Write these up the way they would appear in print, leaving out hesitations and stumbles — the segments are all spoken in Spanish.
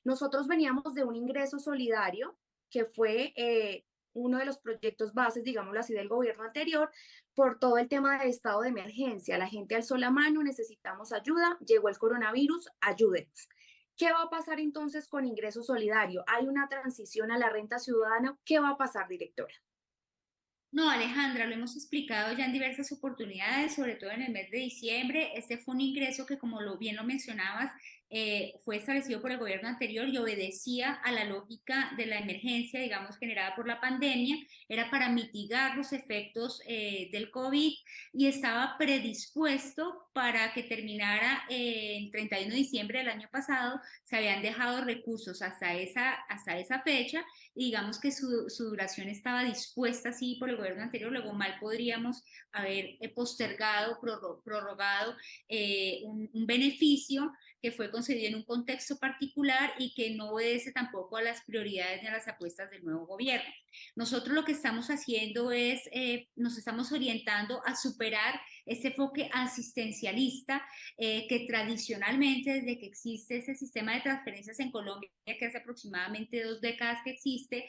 Nosotros veníamos de un ingreso solidario que fue uno de los proyectos bases, digámoslo así, del gobierno anterior, por todo el tema del estado de emergencia. La gente alzó la mano, necesitamos ayuda, llegó el coronavirus, ayúdenos. ¿Qué va a pasar entonces con ingreso solidario? Hay una transición a la renta ciudadana. ¿Qué va a pasar, directora? No, Alejandra, lo hemos explicado ya en diversas oportunidades, sobre todo en el mes de diciembre. Este fue un ingreso que, como bien lo mencionabas, fue establecido por el gobierno anterior y obedecía a la lógica de la emergencia, digamos, generada por la pandemia. Era para mitigar los efectos del COVID y estaba predispuesto para que terminara el 31 de diciembre del año pasado. Se habían dejado recursos hasta esa fecha y digamos que su duración estaba dispuesta así por el gobierno anterior, luego mal podríamos haber postergado, prorrogado un beneficio que fue concedido en un contexto particular y que no obedece tampoco a las prioridades ni a las apuestas del nuevo gobierno. Nosotros lo que estamos haciendo es, nos estamos orientando a superar ese enfoque asistencialista que tradicionalmente, desde que existe ese sistema de transferencias en Colombia, que hace aproximadamente 2 décadas que existe,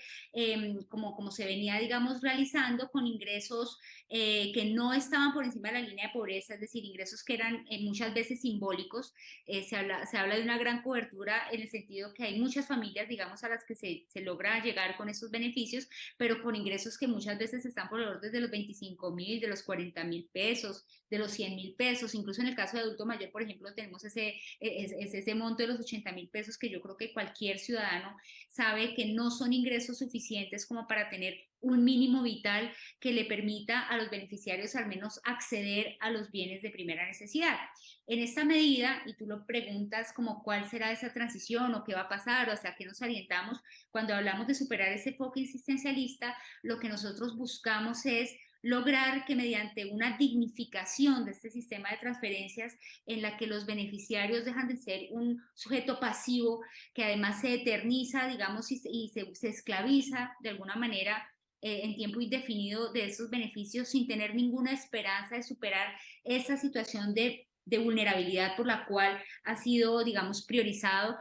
como se venía, digamos, realizando con ingresos que no estaban por encima de la línea de pobreza, es decir, ingresos que eran muchas veces simbólicos. Se habla de una gran cobertura en el sentido que hay muchas familias, digamos, a las que se logra llegar con estos beneficios, pero por ingresos que muchas veces están por el orden de los 25.000, de los 40.000 pesos, de los 100.000 pesos. Incluso en el caso de adulto mayor, por ejemplo, tenemos ese monto de los 80.000 pesos, que yo creo que cualquier ciudadano sabe que no son ingresos suficientes como para tener un mínimo vital que le permita a los beneficiarios al menos acceder a los bienes de primera necesidad. En esta medida, y tú lo preguntas como cuál será esa transición o qué va a pasar o hacia qué nos orientamos, cuando hablamos de superar ese enfoque existencialista, lo que nosotros buscamos es lograr que mediante una dignificación de este sistema de transferencias en la que los beneficiarios dejan de ser un sujeto pasivo que además se eterniza, digamos, y se esclaviza de alguna manera en tiempo indefinido de esos beneficios sin tener ninguna esperanza de superar esa situación de vulnerabilidad por la cual ha sido, digamos, priorizado.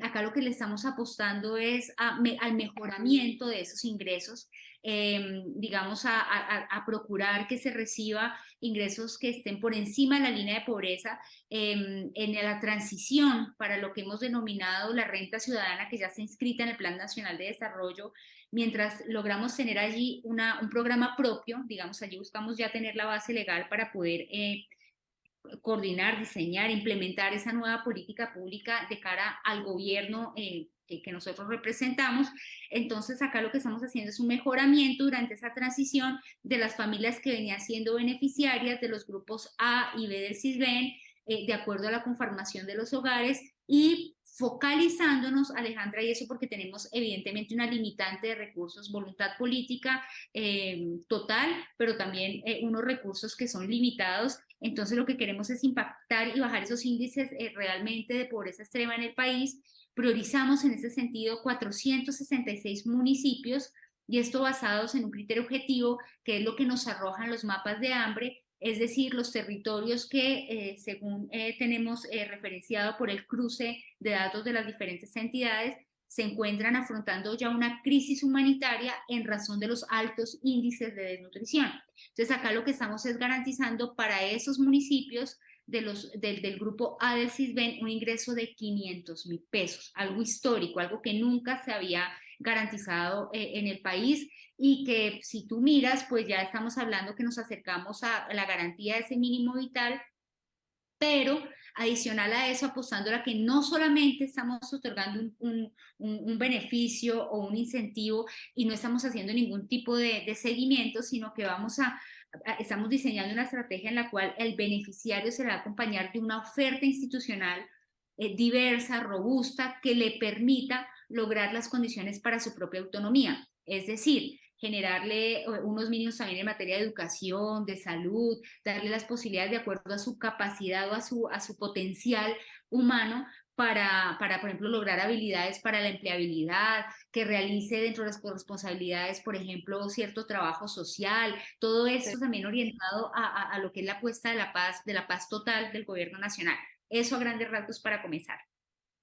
Acá lo que le estamos apostando es al mejoramiento de esos ingresos, digamos, a procurar que se reciba ingresos que estén por encima de la línea de pobreza, en la transición para lo que hemos denominado la renta ciudadana, que ya está inscrita en el Plan Nacional de Desarrollo. Mientras logramos tener allí un programa propio, digamos, allí buscamos ya tener la base legal para poder coordinar, diseñar, implementar esa nueva política pública de cara al gobierno que nosotros representamos. Entonces acá lo que estamos haciendo es un mejoramiento durante esa transición de las familias que venían siendo beneficiarias de los grupos A y B del CISBEN, de acuerdo a la conformación de los hogares, y focalizándonos, Alejandra, y eso porque tenemos evidentemente una limitante de recursos, voluntad política total, pero también unos recursos que son limitados. Entonces lo que queremos es impactar y bajar esos índices realmente de pobreza extrema en el país. Priorizamos en ese sentido 466 municipios, y esto basados en un criterio objetivo que es lo que nos arrojan los mapas de hambre, es decir, los territorios que, según tenemos referenciado por el cruce de datos de las diferentes entidades, se encuentran afrontando ya una crisis humanitaria en razón de los altos índices de desnutrición. Entonces, acá lo que estamos es garantizando para esos municipios del grupo A del CISBEN un ingreso de 500.000 pesos, algo histórico, algo que nunca se había garantizado en el país, y que si tú miras, pues ya estamos hablando que nos acercamos a la garantía de ese mínimo vital, pero adicional a eso, apostando a que no solamente estamos otorgando un beneficio o un incentivo y no estamos haciendo ningún tipo de seguimiento, sino que estamos diseñando una estrategia en la cual el beneficiario se va a acompañar de una oferta institucional diversa, robusta, que le permita lograr las condiciones para su propia autonomía. Es decir, generarle unos mínimos también en materia de educación, de salud, darle las posibilidades de acuerdo a su capacidad o a su potencial humano para, por ejemplo, lograr habilidades para la empleabilidad, que realice dentro de las corresponsabilidades, por ejemplo, cierto trabajo social, todo esto también orientado a lo que es la apuesta de la paz total del gobierno nacional. Eso a grandes rasgos para comenzar.